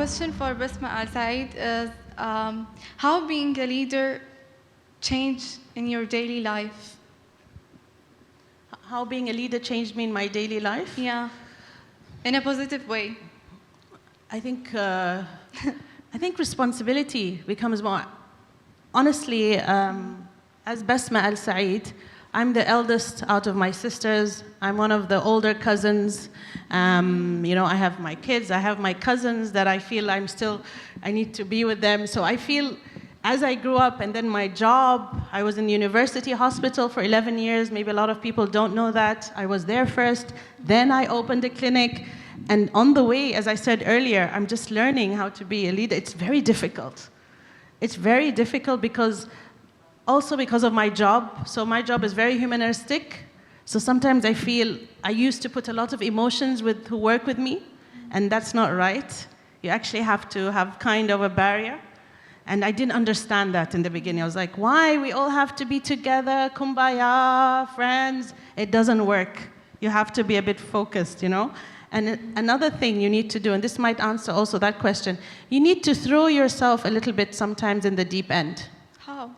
question for Basma Al Said is how being a leader changed in your daily life? How being a leader changed me in my daily life? Yeah, in a positive way. I think responsibility becomes more. Honestly, as Basma Al Said, I'm the eldest out of my sisters. I'm one of the older cousins. You know, I have my kids, I have my cousins that I feel I need to be with them. So I feel, as I grew up, and then my job, I was in the university hospital for 11 years. Maybe a lot of people don't know that. I was there first. Then I opened a clinic. And on the way, as I said earlier, I'm just learning how to be a leader. It's very difficult. It's very difficult because of my job. So my job is very humanistic. So sometimes I feel I used to put a lot of emotions with who work with me, and that's not right. You actually have to have kind of a barrier. And I didn't understand that in the beginning. I was like, why? We all have to be together, kumbaya, friends. It doesn't work. You have to be a bit focused, you know? And another thing you need to do, and this might answer also that question, you need to throw yourself a little bit sometimes in the deep end. How?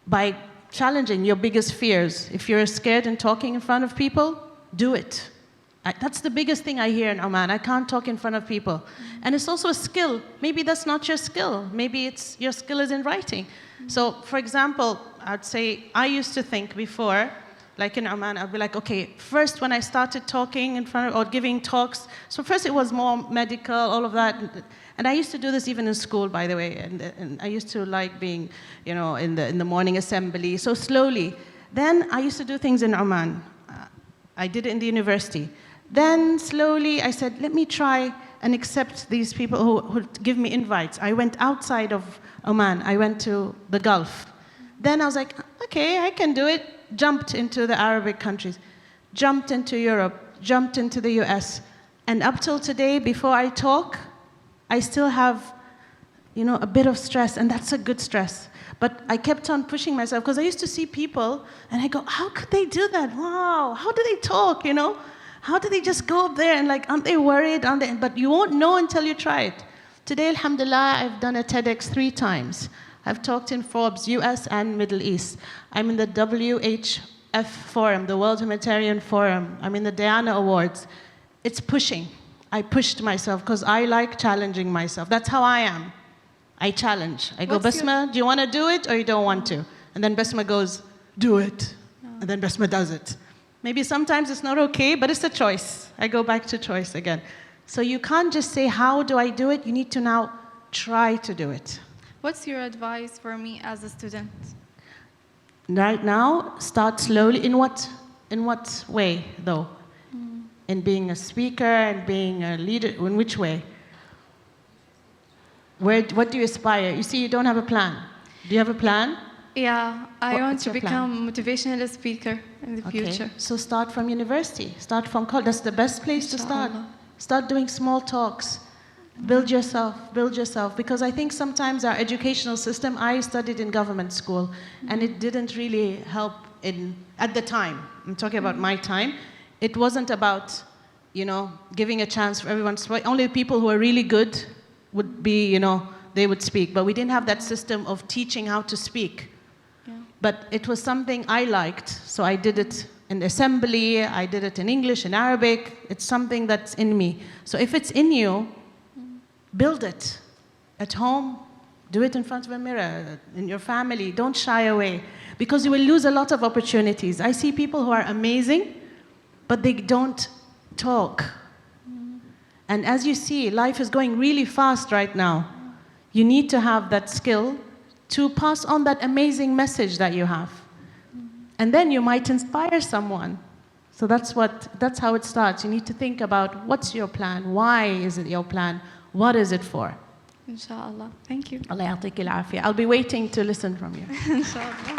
By challenging your biggest fears. If you're scared in talking in front of people, do it. That's the biggest thing I hear in Oman. I can't talk in front of people. Mm-hmm. And it's also a skill. Maybe that's not your skill. Maybe your skill is in writing. Mm-hmm. So, for example, I'd say I used to think before, like in Oman, I'd be like, okay, first when I started talking in front of, or giving talks, so first it was more medical, all of that. And I used to do this even in school, by the way. And I used to like being, you know, in the morning assembly. So slowly. Then I used to do things in Oman. I did it in the university. Then slowly I said, let me try and accept these people who give me invites. I went outside of Oman. I went to the Gulf. Then I was like, okay, I can do it. Jumped into the Arabic countries, jumped into Europe, jumped into the US. And up till today, before I talk, I still have, you know, a bit of stress, and that's a good stress. But I kept on pushing myself, because I used to see people, and I go, how could they do that? Wow, how do they talk, you know? How do they just go up there and like, aren't they worried? But you won't know until you try it. Today, alhamdulillah, I've done a TEDx 3 times. I've talked in Forbes, US and Middle East. I'm in the WHF Forum, the World Humanitarian Forum. I'm in the Diana Awards. It's pushing. I pushed myself because I like challenging myself. That's how I am. I challenge. I go, Basma, do you want to do it or you don't want to? And then Basma goes, do it. No. And then Basma does it. Maybe sometimes it's not okay, but it's a choice. I go back to choice again. So you can't just say, how do I do it? You need to now try to do it. What's your advice for me as a student? Right now, start slowly. In what way, though? In being a speaker and being a leader, in which way? What do you aspire? You see, you don't have a plan. Do you have a plan? Yeah, I want to become a motivational speaker in the future. So start from university. Start from college. That's the best place to start. Start doing small talks. Build yourself, because I think sometimes our educational system, I studied in government school, and it didn't really help at the time. I'm talking about my time. It wasn't about, you know, giving a chance for everyone to speak. Only people who are really good would be, you know, they would speak. But we didn't have that system of teaching how to speak. Yeah. But it was something I liked, so I did it in assembly, I did it in English, in Arabic. It's something that's in me. So if it's in you, build it at home. Do it in front of a mirror, in your family. Don't shy away, because you will lose a lot of opportunities. I see people who are amazing, but they don't talk. And as you see, life is going really fast right now. You need to have that skill to pass on that amazing message that you have. And then you might inspire someone. So that's how it starts. You need to think about, what's your plan? Why is it your plan? What is it for? Inshallah. Thank you. Allah ya'tik al-afiyah. I'll be waiting to listen from you. Inshallah.